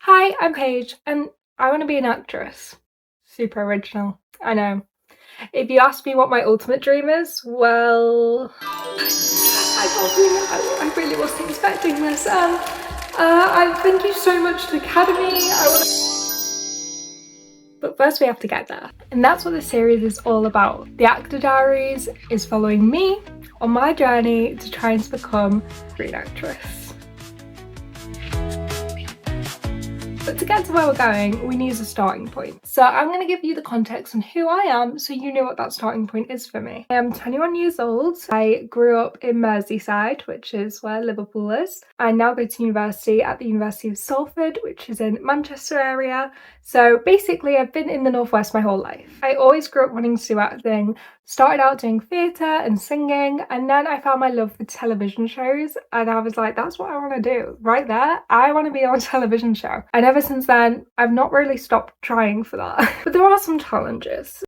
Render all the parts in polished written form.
Hi, I'm Paige, and I want to be an actress. Super original, I know. If you ask me what my ultimate dream is, well, I really wasn't expecting this. Thank you so much to the Academy. But first we have to get there. And that's what this series is all about. The Actor Diaries is following me on my journey to try and become a screen actress. But to get to where we're going, we need a starting point. So I'm going to give you the context on who I am so you know what that starting point is for me. I am 21 years old. I grew up in Merseyside, which is where Liverpool is. I now go to university at the University of Schofield, which is in Manchester area. So basically I've been in the Northwest my whole life. I always grew up wanting to do acting. Started out doing theatre and singing, and then I found my love for television shows, and I was like, that's what I want to do right there. I want to be on a television show. And ever since then, I've not really stopped trying for that. But there are some challenges.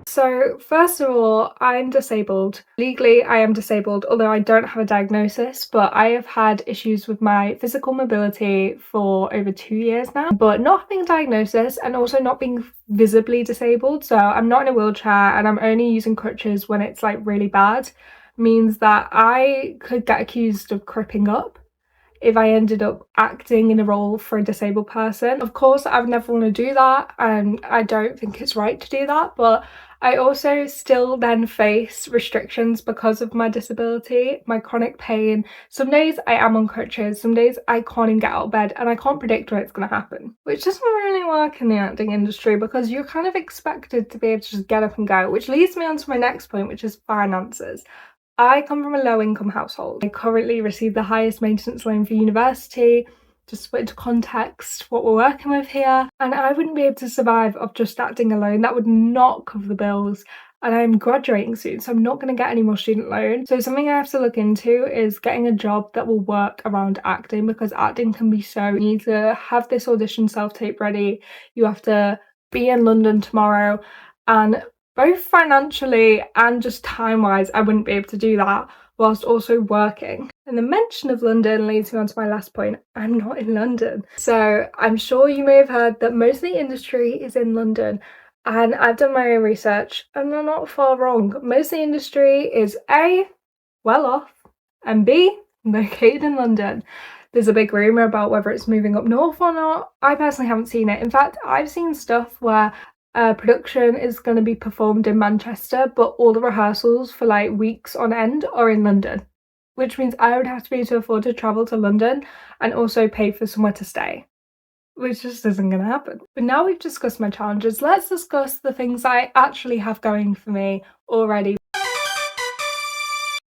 So first of all, I'm disabled. Legally, I am disabled, although I don't have a diagnosis, but I have had issues with my physical mobility for over 2 years now, but not having a diagnosis and also not being visibly disabled. So I'm not in a wheelchair and I'm only using crutches when it's like really bad, means that I could get accused of cripping up if I ended up acting in a role for a disabled person. Of course, I would never want to do that, and I don't think it's right to do that, but I also still then face restrictions because of my disability, my chronic pain. Some days I am on crutches, some days I can't even get out of bed, and I can't predict when it's going to happen. Which doesn't really work in the acting industry because you're kind of expected to be able to just get up and go, which leads me on to my next point, which is finances. I come from a low-income household. I currently receive the highest maintenance loan for university. Just to put into context what we're working with here. And I wouldn't be able to survive off just acting alone. That would not cover the bills. And I'm graduating soon, so I'm not going to get any more student loan. So something I have to look into is getting a job that will work around acting, because acting can be so, you need to have this audition self-tape ready. You have to be in London tomorrow, and both financially and just time-wise, I wouldn't be able to do that whilst also working. And the mention of London leads me on to my last point. I'm not in London. So I'm sure you may have heard that most of the industry is in London, and I've done my own research and I'm not far wrong. Most of the industry is A, well off, and B, located in London. There's a big rumour about whether it's moving up north or not. I personally haven't seen it. In fact, I've seen stuff where production is going to be performed in Manchester, but all the rehearsals for like weeks on end are in London, which means I would have to be able to afford to travel to London and also pay for somewhere to stay, which just isn't going to happen. But now we've discussed my challenges, let's discuss the things I actually have going for me already.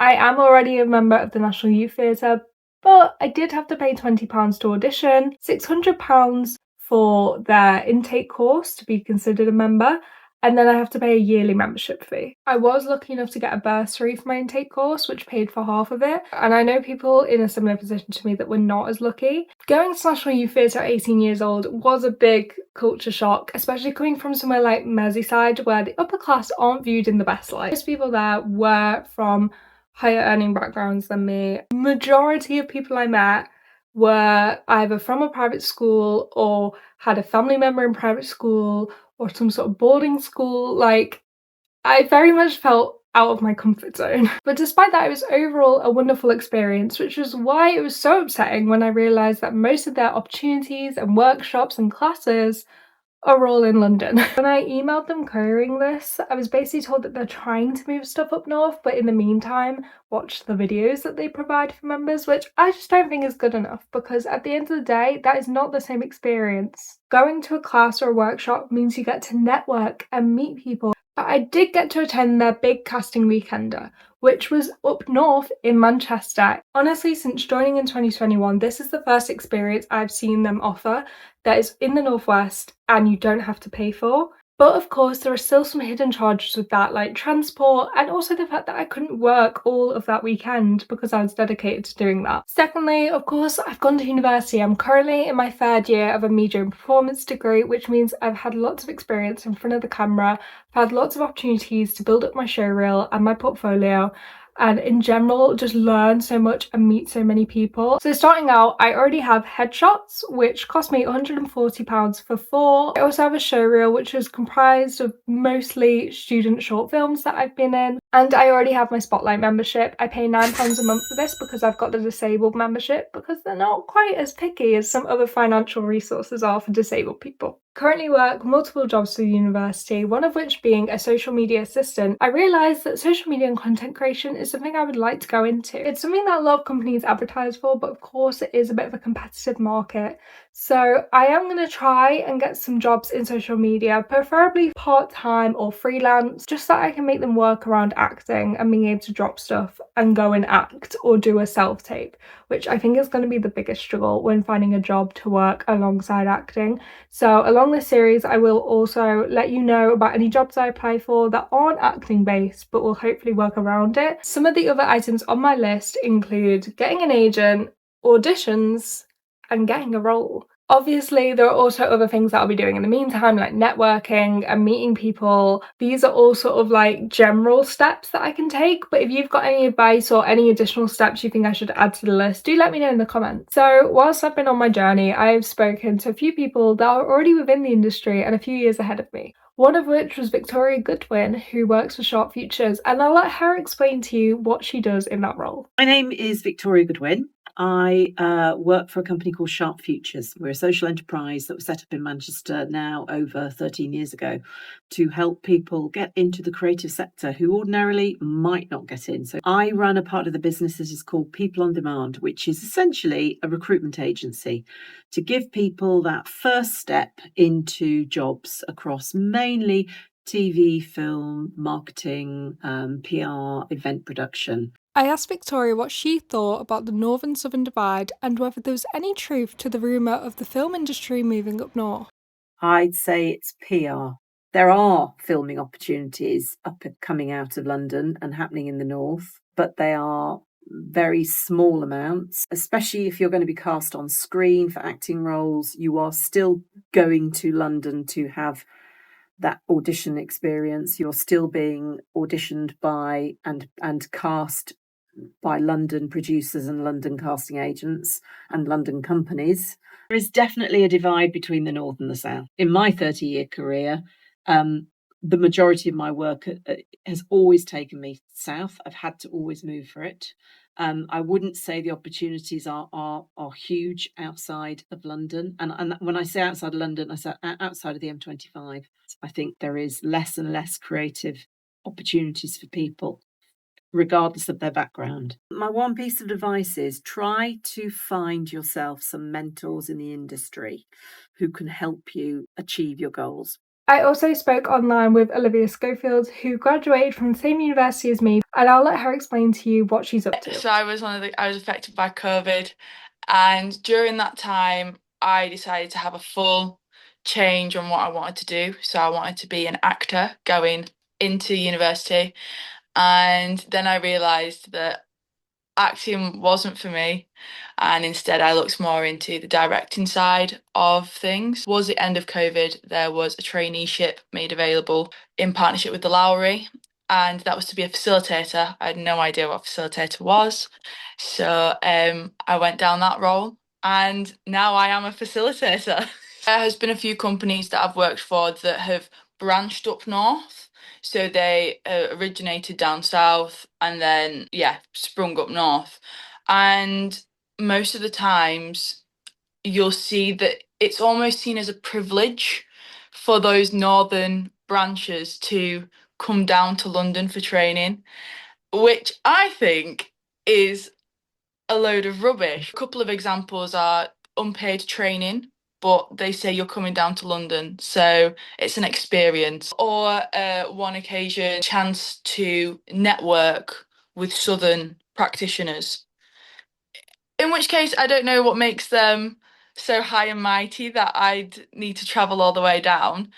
I am already a member of the National Youth Theatre, but I did have to pay £20 to audition, £600 for their intake course to be considered a member, and then I have to pay a yearly membership fee. I was lucky enough to get a bursary for my intake course, which paid for half of it, and I know people in a similar position to me that were not as lucky. Going to National Youth Theatre at 18 years old was a big culture shock, especially coming from somewhere like Merseyside, where the upper class aren't viewed in the best light. Most people there were from higher earning backgrounds than me. Majority of people I met were either from a private school or had a family member in private school or some sort of boarding school. Like, I very much felt out of my comfort zone. But despite that, it was overall a wonderful experience, which was why it was so upsetting when I realised that most of their opportunities and workshops and classes are all in London. When I emailed them querying this, I was basically told that they're trying to move stuff up north, but in the meantime, watch the videos that they provide for members, which I just don't think is good enough, because at the end of the day, that is not the same experience. Going to a class or a workshop means you get to network and meet people. But I did get to attend their big casting weekender, which was up north in Manchester. Honestly, since joining in 2021, this is the first experience I've seen them offer that is in the Northwest and you don't have to pay for. But of course, there are still some hidden charges with that, like transport, and also the fact that I couldn't work all of that weekend because I was dedicated to doing that. Secondly, of course, I've gone to university. I'm currently in my third year of a media and performance degree, which means I've had lots of experience in front of the camera. I've had lots of opportunities to build up my showreel and my portfolio, and in general just learn so much and meet so many people. So starting out, I already have headshots, which cost me £140 for 4. I also have a showreel, which is comprised of mostly student short films that I've been in, and I already have my Spotlight membership. I pay £9 a month for this because I've got the disabled membership, because they're not quite as picky as some other financial resources are for disabled people. Currently work multiple jobs for the university, one of which being a social media assistant. I realised that social media and content creation is something I would like to go into. It's something that a lot of companies advertise for, but of course it is a bit of a competitive market. So I am going to try and get some jobs in social media, preferably part-time or freelance, just so I can make them work around acting and being able to drop stuff and go and act or do a self-tape, which I think is going to be the biggest struggle when finding a job to work alongside acting. So along this series, I will also let you know about any jobs I apply for that aren't acting based, but will hopefully work around it. Some of the other items on my list include getting an agent, auditions, and getting a role. Obviously, there are also other things that I'll be doing in the meantime, like networking and meeting people. These are all sort of like general steps that I can take, but if you've got any advice or any additional steps you think I should add to the list, do let me know in the comments. So whilst I've been on my journey, I've spoken to a few people that are already within the industry and a few years ahead of me. One of which was Victoria Goodwin, who works for Sharp Futures, and I'll let her explain to you what she does in that role. My name is Victoria Goodwin. I work for a company called Sharp Futures. We're a social enterprise that was set up in Manchester now over 13 years ago to help people get into the creative sector who ordinarily might not get in. So I run a part of the business that is called People on Demand, which is essentially a recruitment agency to give people that first step into jobs across mainly TV, film, marketing, PR, event production. I asked Victoria what she thought about the Northern-Southern divide and whether there was any truth to the rumour of the film industry moving up north. I'd say it's PR. There are filming opportunities coming out of London and happening in the north, but they are very small amounts, especially if you're going to be cast on screen for acting roles. You are still going to London to have that audition experience. You're still being auditioned by and cast by London producers and London casting agents and London companies. There is definitely a divide between the North and the South. In my 30-year career, the majority of my work has always taken me south. I've had to always move for it. I wouldn't say the opportunities are huge outside of London. And when I say outside of London, I say outside of the M25. I think there is less and less creative opportunities for people, regardless of their background. My one piece of advice is try to find yourself some mentors in the industry who can help you achieve your goals. I also spoke online with Olivia Schofield, who graduated from the same university as me, and I'll let her explain to you what she's up to. So I was affected by COVID, and during that time I decided to have a full change on what I wanted to do. So I wanted to be an actor going into university, and then I realised that acting wasn't for me, and instead I looked more into the directing side of things. Towards the end of COVID, there was a traineeship made available in partnership with the Lowry, and that was to be a facilitator. I had no idea what a facilitator was, so I went down that role, and now I am a facilitator. There has been a few companies that I've worked for that have branched up north. So they originated down south and then, sprung up north. And most of the times you'll see that it's almost seen as a privilege for those northern branches to come down to London for training, which I think is a load of rubbish. A couple of examples are unpaid training, but they say you're coming down to London, so it's an experience. Or one occasion, chance to network with Southern practitioners. In which case, I don't know what makes them so high and mighty that I'd need to travel all the way down.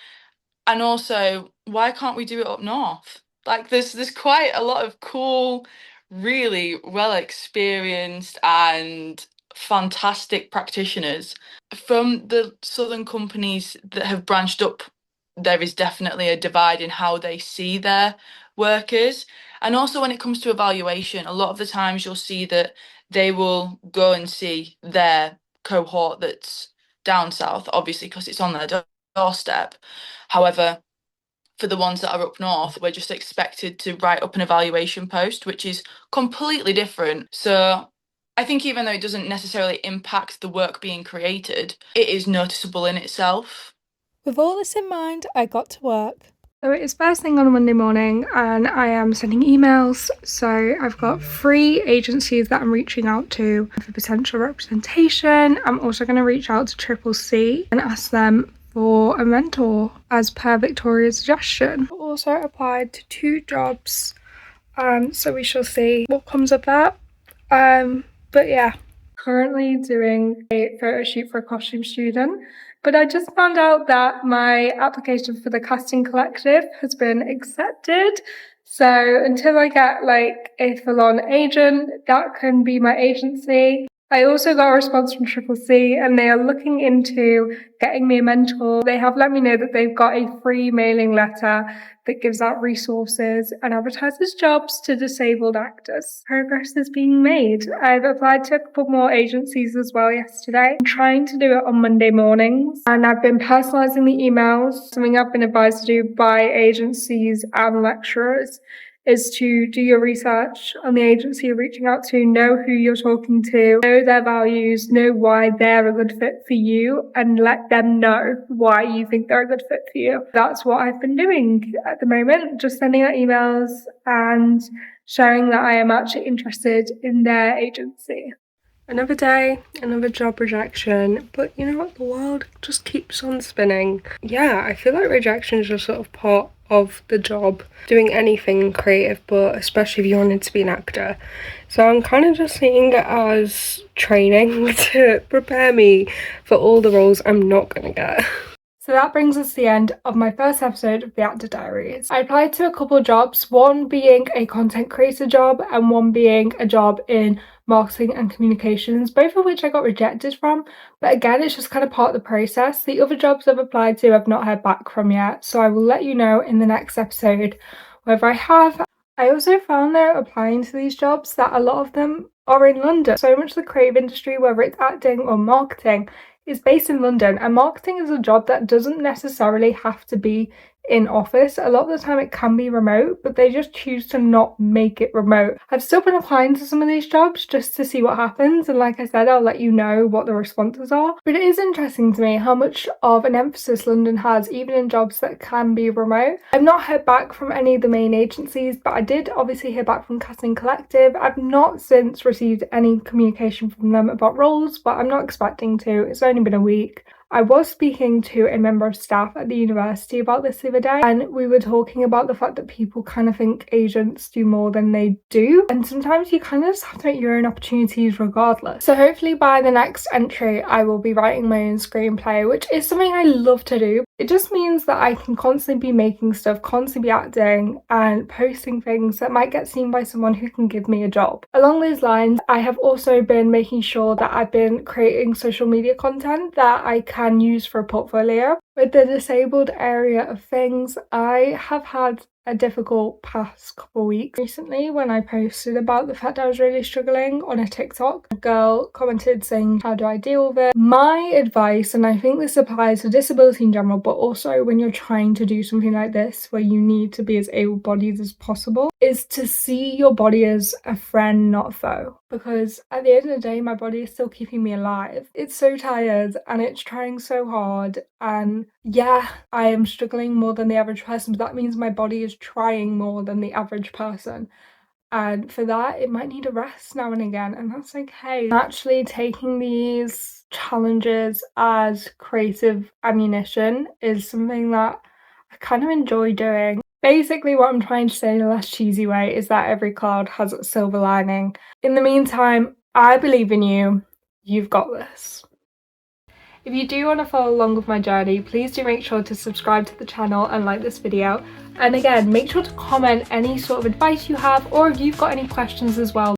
And also, why can't we do it up north? Like, there's quite a lot of cool, really well experienced and fantastic practitioners. From the southern companies that have branched up, there is definitely a divide in how they see their workers. And also when it comes to evaluation, a lot of the times you'll see that they will go and see their cohort that's down south, obviously because it's on their doorstep. However, for the ones that are up north, we're just expected to write up an evaluation post, which is completely different. So I think even though it doesn't necessarily impact the work being created, it is noticeable in itself. With all this in mind, I got to work. So it is first thing on a Monday morning and I am sending emails. So I've got 3 agencies that I'm reaching out to for potential representation. I'm also going to reach out to CCC and ask them for a mentor as per Victoria's suggestion. I also applied to 2 jobs, so we shall see what comes of that. But yeah, currently doing a photo shoot for a costume student. But I just found out that my application for the casting collective has been accepted. So until I get like a full-on agent, that can be my agency. I also got a response from CCC and they are looking into getting me a mentor. They have let me know that they've got a free mailing letter that gives out resources and advertises jobs to disabled actors. Progress is being made. I've applied to a couple more agencies as well yesterday. I'm trying to do it on Monday mornings and I've been personalising the emails. Something I've been advised to do by agencies and lecturers is to do your research on the agency you're reaching out to, know who you're talking to, know their values, know why they're a good fit for you, and let them know why you think they're a good fit for you. That's what I've been doing at the moment, just sending out emails and showing that I am actually interested in their agency. Another day, another job rejection, but you know what, the world just keeps on spinning. Yeah, I feel like rejection is just sort of part of the job, doing anything creative, but especially if you wanted to be an actor. So I'm kind of just seeing it as training to prepare me for all the roles I'm not going to get. So that brings us to the end of my first episode of the Actor Diaries. I applied to a couple of jobs, one being a content creator job and one being a job in marketing and communications, both of which I got rejected from. But again, it's just kind of part of the process. The other jobs I've applied to I've not heard back from yet, so I will let you know in the next episode whether I have. I also found though, applying to these jobs, that a lot of them are in London. So much of the creative industry, whether it's acting or marketing, is based in London, and marketing is a job that doesn't necessarily have to be in office. A lot of the time it can be remote, but they just choose to not make it remote. I've still been applying to some of these jobs just to see what happens, and like I said, I'll let you know what the responses are. But it is interesting to me how much of an emphasis London has, even in jobs that can be remote. I've not heard back from any of the main agencies, but I did obviously hear back from Casting Collective. I've not since received any communication from them about roles, but I'm not expecting to. It's only been a week. I was speaking to a member of staff at the university about this the other day, and we were talking about the fact that people kind of think agents do more than they do, and sometimes you kind of just have to make your own opportunities regardless. So hopefully by the next entry I will be writing my own screenplay, which is something I love to do. It just means that I can constantly be making stuff, constantly be acting and posting things that might get seen by someone who can give me a job. Along those lines, I have also been making sure that I've been creating social media content that I can use for a portfolio. With the disabled area of things, I have had a difficult past couple of weeks. Recently, when I posted about the fact I was really struggling on a TikTok, a girl commented saying, how do I deal with it? My advice, and I think this applies to disability in general, but also when you're trying to do something like this where you need to be as able-bodied as possible, is to see your body as a friend, not a foe. Because at the end of the day, my body is still keeping me alive. It's so tired and it's trying so hard, and yeah, I am struggling more than the average person, but that means my body is trying more than the average person. And for that, it might need a rest now and again, and that's okay. Actually taking these challenges as creative ammunition is something that I kind of enjoy doing. Basically, what I'm trying to say in a less cheesy way is that every cloud has a silver lining. In the meantime, I believe in you. You've got this. If you do want to follow along with my journey, please do make sure to subscribe to the channel and like this video. And again, make sure to comment any sort of advice you have, or if you've got any questions as well.